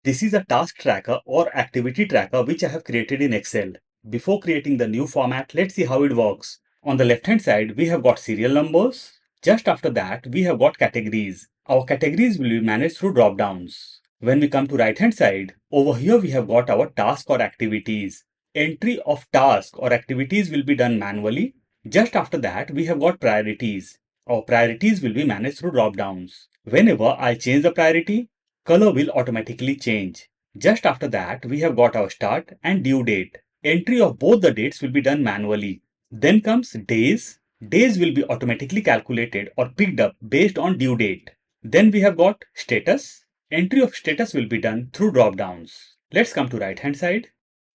This is a task tracker or activity tracker which I have created in Excel. Before creating the new format, let's see how it works. On the left hand side, we have got serial numbers. Just after that, we have got categories. Our categories will be managed through drop downs. When we come to right hand side, over here we have got our task or activities. Entry of task or activities will be done manually. Just after that, we have got priorities. Our priorities will be managed through drop downs. Whenever I change the priority, color will automatically change. Just after that, we have got our start and due date. Entry of both the dates will be done manually. Then comes days. Days will be automatically calculated or picked up based on due date. Then we have got status. Entry of status will be done through drop downs. Let's come to right hand side.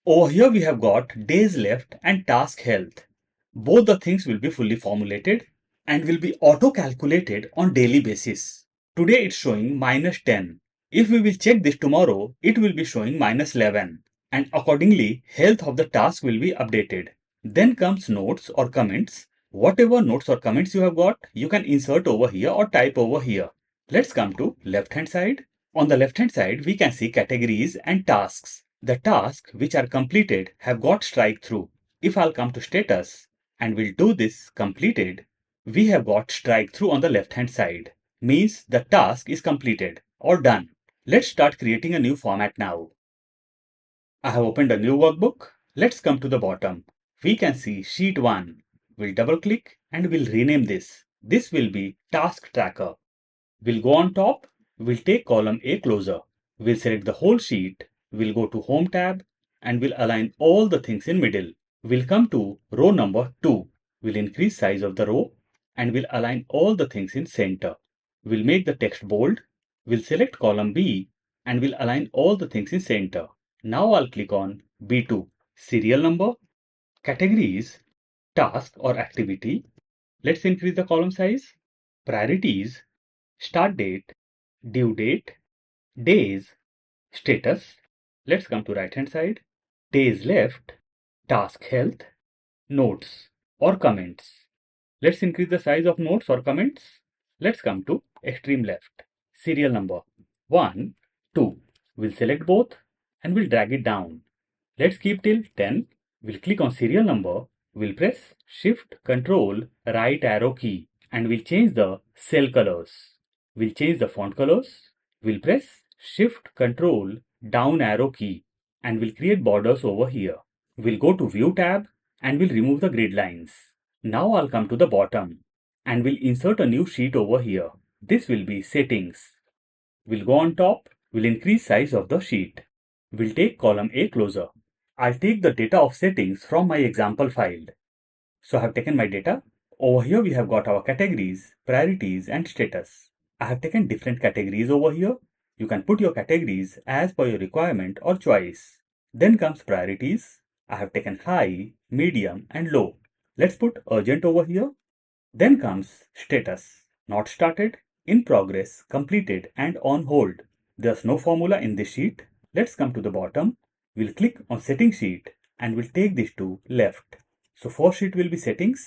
Over here we have got days left and task health. Both the things will be fully formulated and will be auto calculated on daily basis. Today it's showing -10. If we will check this tomorrow, it will be showing -11, and accordingly, health of the task will be updated. Then comes notes or comments. Whatever notes or comments you have got, you can insert over here or type over here. Let's come to left hand side. On the left hand side, we can see categories and tasks. The tasks which are completed have got strike through. If I'll come to status and we'll do this completed, we have got strike through on the left hand side. Means the task is completed or done. Let's start creating a new format now. I have opened a new workbook. Let's come to the bottom. We can see sheet 1. We'll double click and we'll rename this. This will be task tracker. We'll go on top. We'll take column A closer. We'll select the whole sheet. We'll go to home tab and we'll align all the things in middle. We'll come to row number 2. We'll increase size of the row and we'll align all the things in center. We'll make the text bold. We'll select column B and we'll align all the things in center. Now I'll click on B2. Serial number, categories, task or activity. Let's increase the column size. Priorities, start date, due date, days, status. Let's come to right hand side. Days left, task health, notes or comments. Let's increase the size of notes or comments. Let's come to extreme left. Serial number 1, 2. We'll select both and we'll drag it down. Let's keep till 10. We'll click on serial number. We'll press Shift Control right arrow key and we'll change the cell colors. We'll change the font colors. We'll press Shift Control down arrow key and we'll create borders over here. We'll go to View tab and we'll remove the grid lines. Now I'll come to the bottom and we'll insert a new sheet over here. This will be settings. We'll go on top. We'll increase size of the sheet. We'll take column A closer. I'll take the data of settings from my example file. So I have taken my data. Over here we have got our categories, priorities and status. I have taken different categories over here. You can put your categories as per your requirement or choice. Then comes priorities. I have taken high, medium and low. Let's put urgent over here. Then comes status. Not started, in progress, completed and on hold. There's no formula in this sheet. Let's come to the bottom. We'll click on setting sheet and we'll take this to left. So first sheet will be settings.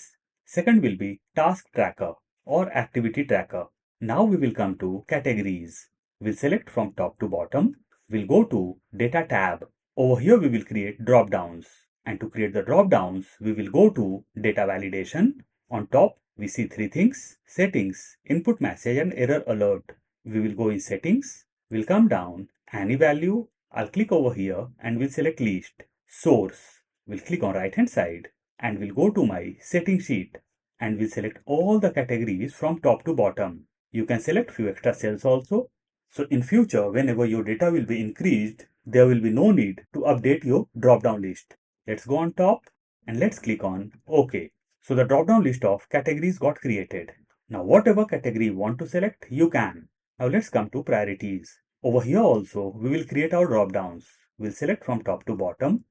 Second will be task tracker or activity tracker. Now we will come to categories. We'll select from top to bottom. We'll go to data tab. Over here we will create drop downs. And to create the drop downs, we will go to data validation. On top, we see three things: settings, input message and error alert. We will go in settings. We'll come down, any value. I'll click over here and we'll select list. Source. We'll click on right hand side and we'll go to my setting sheet and we'll select all the categories from top to bottom. You can select few extra cells also. So in future, whenever your data will be increased, there will be no need to update your drop down list. Let's go on top and let's click on OK. So the drop down list of categories got created. Now whatever category you want to select, you can. Now let's come to priorities. Over here also, we will create our drop downs. We'll select from top to bottom.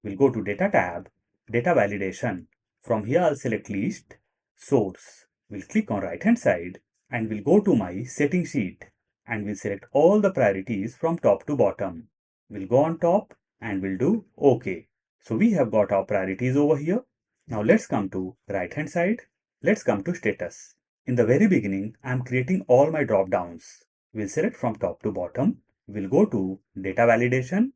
We'll go to data tab, data validation. From here, I'll select list, source. We'll click on right hand side and we'll go to my setting sheet and we'll select all the priorities from top to bottom. We'll go on top and we'll do OK. So we have got our priorities over here. Now let's come to right hand side. Let's come to status. In the very beginning, I'm creating all my drop downs. We'll select from top to bottom. We'll go to data validation.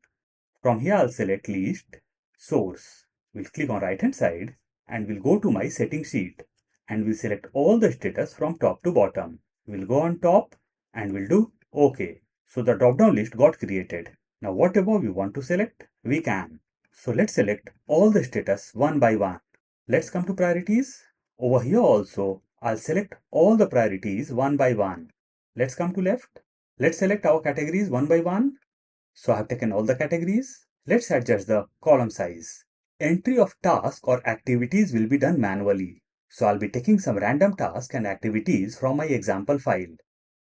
From here, I'll select list, source. We'll click on right hand side and we'll go to my setting sheet and we'll select all the status from top to bottom. We'll go on top and we'll do OK. So the drop down list got created. Now whatever we want to select, we can. So let's select all the status one by one. Let's come to priorities. Over here also, I'll select all the priorities one by one. Let's come to left. Let's select our categories one by one. So I have taken all the categories. Let's adjust the column size. Entry of task or activities will be done manually. So I'll be taking some random tasks and activities from my example file.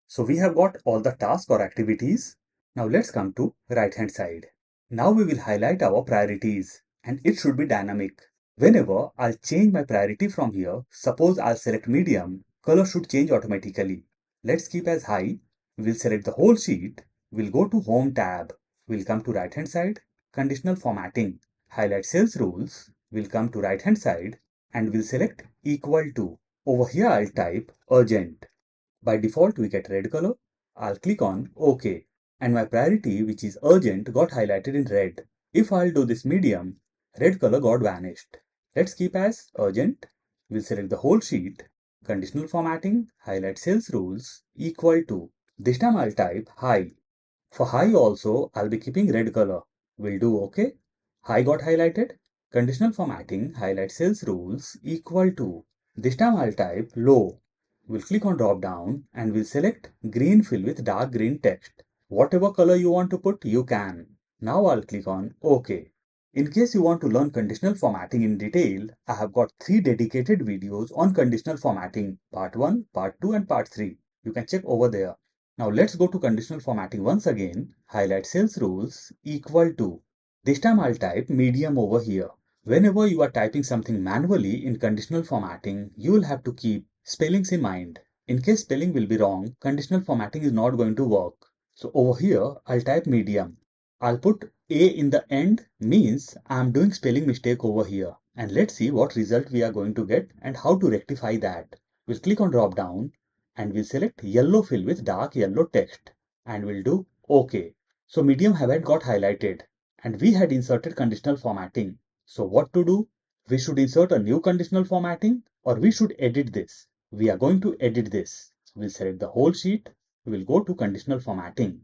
So we have got all the tasks or activities. Now let's come to right hand side. Now we will highlight our priorities and it should be dynamic. Whenever I'll change my priority from here, suppose I'll select medium, color should change automatically. Let's keep as high. We'll select the whole sheet. We'll go to Home tab. We'll come to right hand side, Conditional Formatting. Highlight Sales Rules. We'll come to right hand side and we'll select Equal to. Over here I'll type Urgent. By default we get red color. I'll click on OK and my priority, which is urgent, got highlighted in red. If I'll do this medium, red color got vanished. Let's keep as urgent. We'll select the whole sheet, Conditional Formatting, highlight Sales Rules, Equal to. This time I'll type high. For high also, I'll be keeping red color. We'll do OK. High got highlighted. Conditional Formatting, highlight Sales Rules, Equal to. This time I'll type low. We'll click on drop down and we'll select green fill with dark green text. Whatever color you want to put, you can. Now I'll click on OK. In case you want to learn conditional formatting in detail, I have got 3 dedicated videos on conditional formatting, part 1, part 2 and part 3. You can check over there. Now let's go to conditional formatting once again, highlight Sales Rules, Equal to. This time I'll type medium over here. Whenever you are typing something manually in conditional formatting, you will have to keep spellings in mind. In case spelling will be wrong, conditional formatting is not going to work. So over here, I'll type medium. I'll put A in the end, means I'm doing spelling mistake over here. And let's see what result we are going to get and how to rectify that. We'll click on drop down and we'll select yellow fill with dark yellow text and we'll do OK. So medium haven't got highlighted and we had inserted conditional formatting. So what to do? We should insert a new conditional formatting or we should edit this. We are going to edit this. We'll select the whole sheet. We'll go to conditional formatting.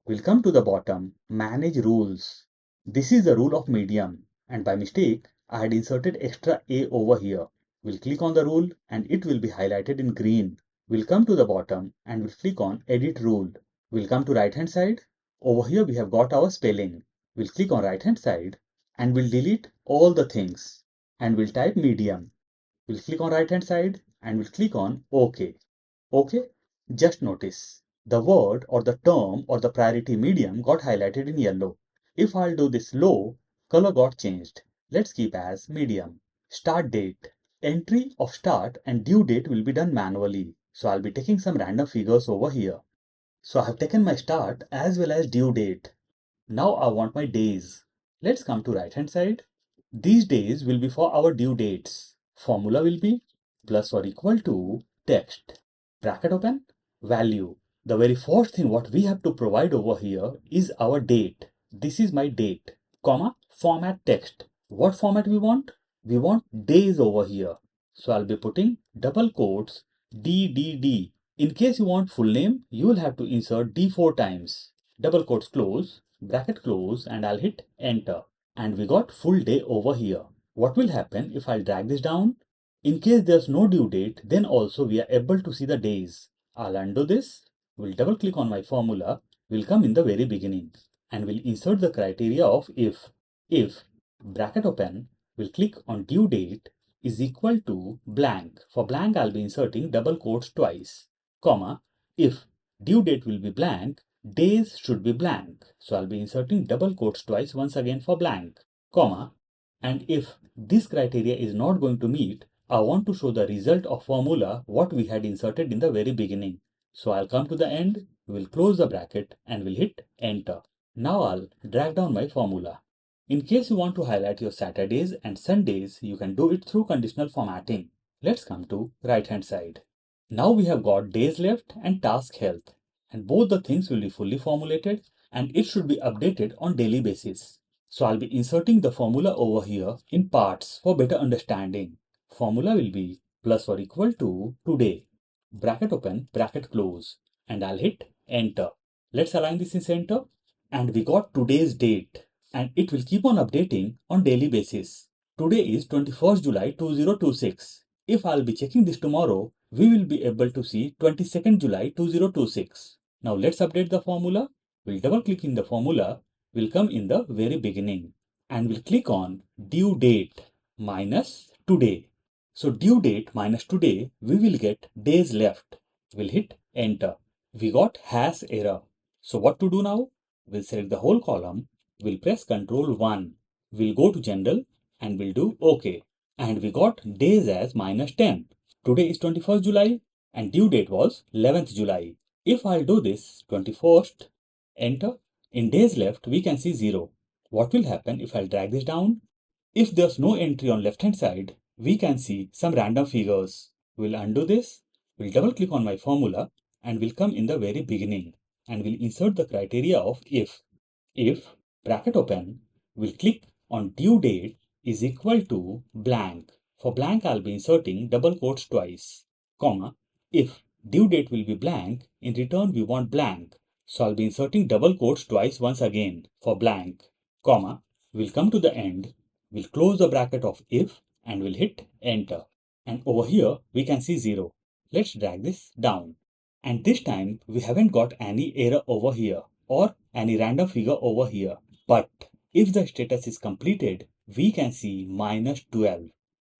We'll come to the bottom, manage rules. This is the rule of medium and by mistake, I had inserted extra A over here. We'll click on the rule and it will be highlighted in green. We'll come to the bottom and we'll click on edit rule. We'll come to right hand side. Over here we have got our spelling. We'll click on right hand side and we'll delete all the things and we'll type medium. We'll click on right hand side and we'll click on OK. OK. Just notice the word or the term or the priority medium got highlighted in yellow. If I'll do this low, color got changed. Let's keep as medium. Start date. Entry of start and due date will be done manually. So I'll be taking some random figures over here. So I have taken my start as well as due date. Now I want my days. Let's come to right hand side. These days will be for our due dates. Formula will be plus or equal to text. Bracket open, value. The very first thing what we have to provide over here is our date. This is my date, comma, format text. What format we want? We want days over here. So I'll be putting double quotes DDD. In case you want full name, you will have to insert D 4 times. Double quotes close, bracket close, and I'll hit enter. And we got full day over here. What will happen if I'll drag this down? In case there's no due date, then also we are able to see the days. I'll undo this. We'll double click on my formula. We'll come in the very beginning and we'll insert the criteria of if. If, bracket open, we'll click on due date is equal to blank. For blank, I'll be inserting double quotes twice, comma, if due date will be blank, days should be blank. So I'll be inserting double quotes twice once again for blank, comma, and if this criteria is not going to meet, I want to show the result of formula what we had inserted in the very beginning. So I'll come to the end, we'll close the bracket and we'll hit enter. Now I'll drag down my formula. In case you want to highlight your Saturdays and Sundays, you can do it through conditional formatting. Let's come to right hand side. Now we have got days left and task health, and both the things will be fully formulated and it should be updated on daily basis. So I'll be inserting the formula over here in parts for better understanding. Formula will be plus or equal to today, bracket open, bracket close, and I'll hit enter. Let's align this in center, and we got today's date, and it will keep on updating on daily basis. Today is 21st July 2026. If I'll be checking this tomorrow, we will be able to see 22nd July 2026. Now let's update the formula. We'll double click in the formula, will come in the very beginning, and we'll click on due date minus today. So due date minus today, we will get days left. We'll hit enter. We got hash error. So what to do now? We'll select the whole column. We'll press Ctrl 1. We'll go to general and we'll do OK. And we got days as minus 10. Today is 21st July and due date was 11th July. If I'll do this 21st, enter. In days left, we can see 0. What will happen if I'll drag this down? If there's no entry on left hand side, we can see some random figures. We'll undo this. We'll double click on my formula and we'll come in the very beginning and we'll insert the criteria of if. If, bracket open, we'll click on due date is equal to blank. For blank, I'll be inserting double quotes twice, comma. If due date will be blank, in return we want blank. So I'll be inserting double quotes twice once again for blank, comma. We'll come to the end. We'll close the bracket of if and we'll hit enter. And over here, we can see 0. Let's drag this down. And this time, we haven't got any error over here or any random figure over here. But if the status is completed, we can see minus 12.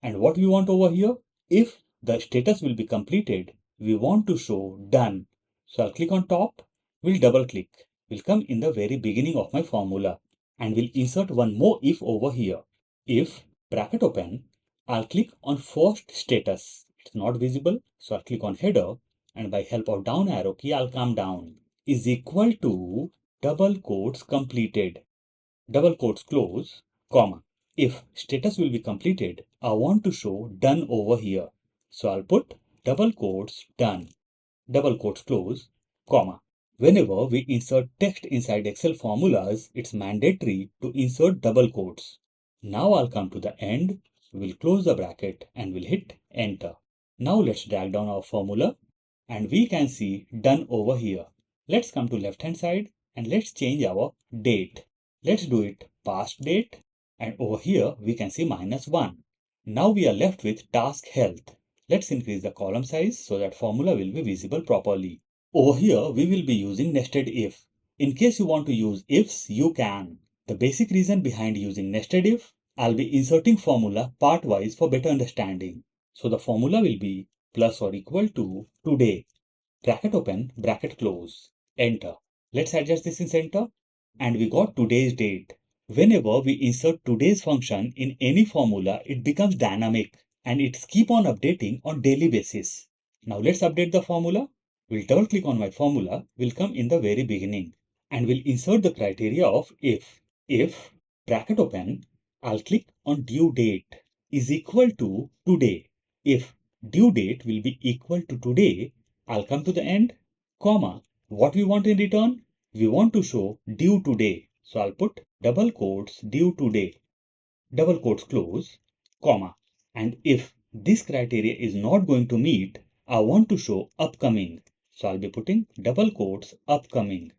And what we want over here? If the status will be completed, we want to show done. So I'll click on top, we'll double click. We'll come in the very beginning of my formula and we'll insert one more if over here. If, bracket open, I'll click on first status. It's not visible, so I'll click on header and by help of down arrow key, I'll come down. Is equal to double quotes completed, double quotes close, comma. If status will be completed, I want to show done over here. So I'll put double quotes done, double quotes close, comma. Whenever we insert text inside Excel formulas, it's mandatory to insert double quotes. Now I'll come to the end, we'll close the bracket and we'll hit enter. Now let's drag down our formula and we can see done over here. Let's come to left hand side and let's change our date. Let's do it past date and over here we can see -1. Now we are left with task health. Let's increase the column size so that formula will be visible properly. Over here we will be using nested if. In case you want to use ifs, you can. The basic reason behind using nested if, I'll be inserting formula part-wise for better understanding. So the formula will be plus or equal to today, bracket open, bracket close, enter. Let's adjust this in center and we got today's date. Whenever we insert today's function in any formula, it becomes dynamic and it's keep on updating on daily basis. Now let's update the formula. We'll double click on my formula, will come in the very beginning and we'll insert the criteria of if. If, bracket open, I'll click on due date is equal to today. If due date will be equal to today, I'll come to the end, comma. What we want in return? We want to show due today. So I'll put double quotes due today, double quotes close, comma. And if this criteria is not going to meet, I want to show upcoming. So I'll be putting double quotes upcoming,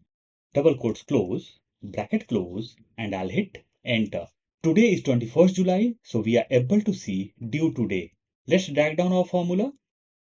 double quotes close, bracket close, and I'll hit enter. Today is 21st July, so we are able to see due today. Let's drag down our formula.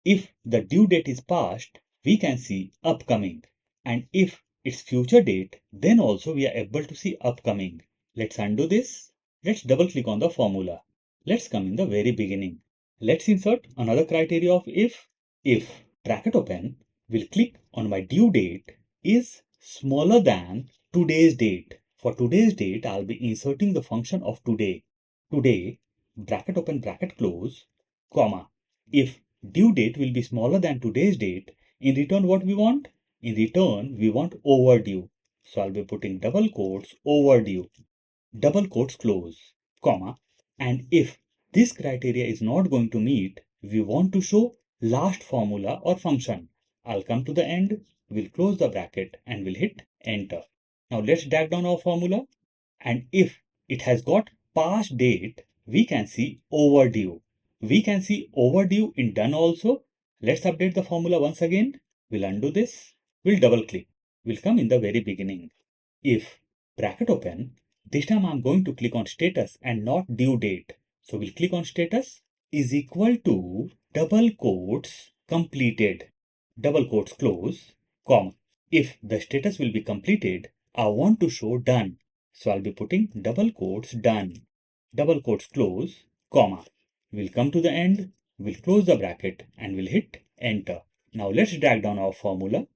If the due date is past, we can see upcoming. And if it's future date, then also we are able to see upcoming. Let's undo this. Let's double click on the formula. Let's come in the very beginning. Let's insert another criteria of if. If, bracket open, we'll click on my due date is smaller than today's date. For today's date, I'll be inserting the function of today. Today, bracket open, bracket close, comma. If due date will be smaller than today's date, in return what we want? In return, we want overdue. So I'll be putting double quotes overdue, double quotes close, comma. And if this criteria is not going to meet, we want to show last formula or function. I'll come to the end, we'll close the bracket and we'll hit enter. Now let's drag down our formula, and if it has got past date, we can see overdue. We can see overdue in done also. Let's update the formula once again. We'll undo this. We'll double click. We'll come in the very beginning. If bracket open, this time I'm going to click on status and not due date. So we'll click on status is equal to double quotes completed, double quotes close, comma. If the status will be completed, I want to show done. So I'll be putting double quotes done, double quotes close, comma. We'll come to the end, we'll close the bracket and we'll hit enter. Now let's drag down our formula,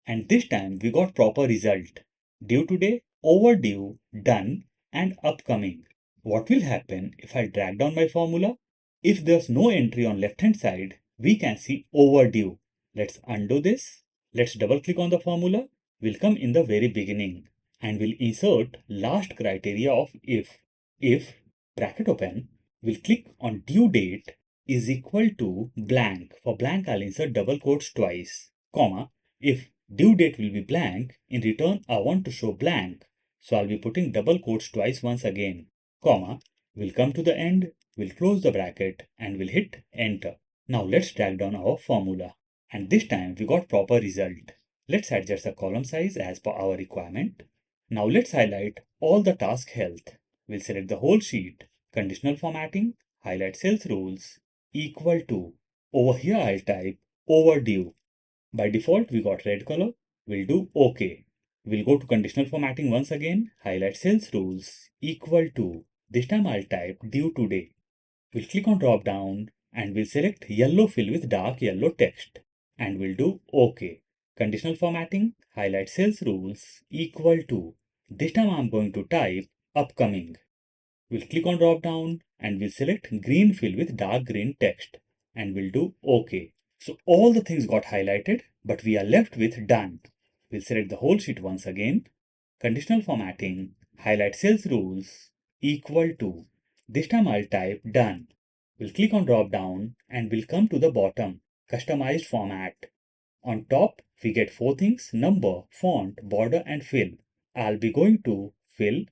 and this time we got proper result. Due today, overdue, done, and upcoming. What will happen if I drag down my formula? If there's no entry on left hand side, we can see overdue. Let's undo this. Let's double click on the formula. We'll come in the very beginning and we'll insert last criteria of if. If bracket open, we'll click on due date is equal to blank. For blank, I'll insert double quotes twice, comma. If due date will be blank, in return I want to show blank, so I'll be putting double quotes twice once again, comma. We'll come to the end, we'll close the bracket and we'll hit enter. Now let's drag down our formula, and this time we got proper result. Let's adjust the column size as per our requirement. Now let's highlight all the task health. We'll select the whole sheet, conditional formatting, highlight sales rules, equal to. Over here I'll type overdue. By default, we got red color. We'll do OK. We'll go to conditional formatting once again, highlight sales rules, equal to. This time I'll type due today. We'll click on drop down and we'll select yellow fill with dark yellow text and we'll do OK. Conditional formatting, highlight sales rules, equal to. This time I'm going to type upcoming. We'll click on drop down and we'll select green fill with dark green text and we'll do OK. So all the things got highlighted, but we are left with done. We'll select the whole sheet once again. Conditional formatting, highlight sales rules, equal to. This time I'll type done. We'll click on drop down and we'll come to the bottom, customized format. On top, we get four things: number, font, border, and fill. I'll be going to fill.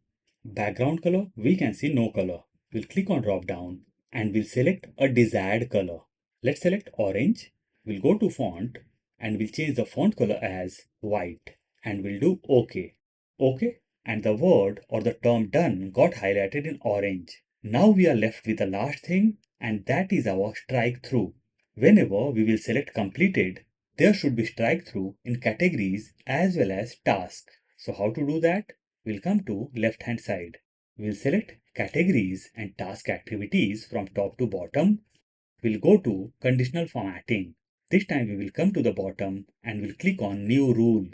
Background color, we can see no color. We'll click on drop down and we'll select a desired color. Let's select orange. We'll go to font and we'll change the font color as white and we'll do OK. OK. And the word or the term done got highlighted in orange. Now we are left with the last thing, and that is our strike through. Whenever we will select completed, there should be strike through in categories as well as task. So how to do that? We'll come to left hand side. We'll select categories and task activities from top to bottom. We'll go to conditional formatting. This time we will come to the bottom and we'll click on new rule.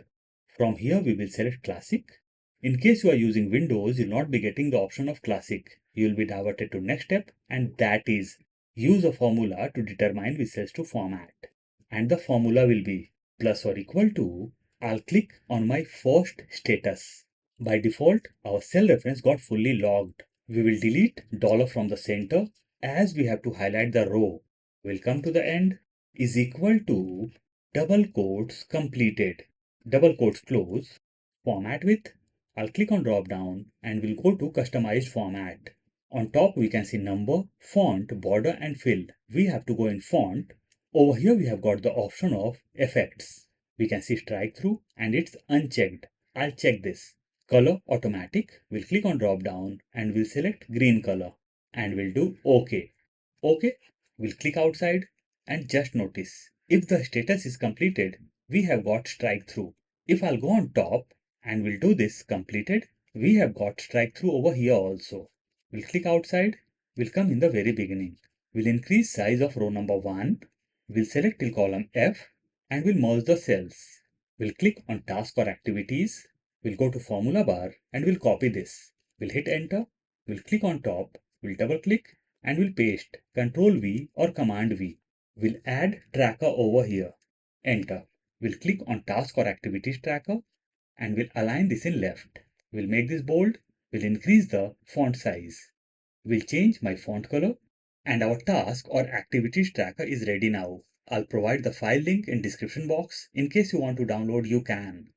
From here we will select classic. In case you are using Windows, you'll not be getting the option of classic. You'll be diverted to next step, and that is use a formula to determine which cells to format. And the formula will be plus or equal to. I'll click on my first status. By default, our cell reference got fully logged. We will delete dollar from the center as we have to highlight the row. We'll come to the end is equal to double quotes completed, double quotes close, format with. I'll click on drop down and we'll go to customized format. On top we can see number, font, border and fill. We have to go in font. Over here we have got the option of effects. We can see strike through and it's unchecked. I'll check this. Color automatic. We'll click on drop down and we'll select green color and we'll do OK. OK. We'll click outside and just notice if the status is completed, we have got strike through. If I'll go on top and we'll do this completed, we have got strike through over here also. We'll click outside. We'll come in the very beginning. We'll increase size of row number 1. We'll select till column F and we'll merge the cells. We'll click on task or activities. We'll go to formula bar and we'll copy this. We'll hit enter. We'll click on top. We'll double click and we'll paste Control V or Command V. We'll add tracker over here. Enter. We'll click on task or activities tracker and we'll align this in left. We'll make this bold. We'll increase the font size. We'll change my font color and our task or activities tracker is ready now. I'll provide the file link in description box. In case you want to download, you can.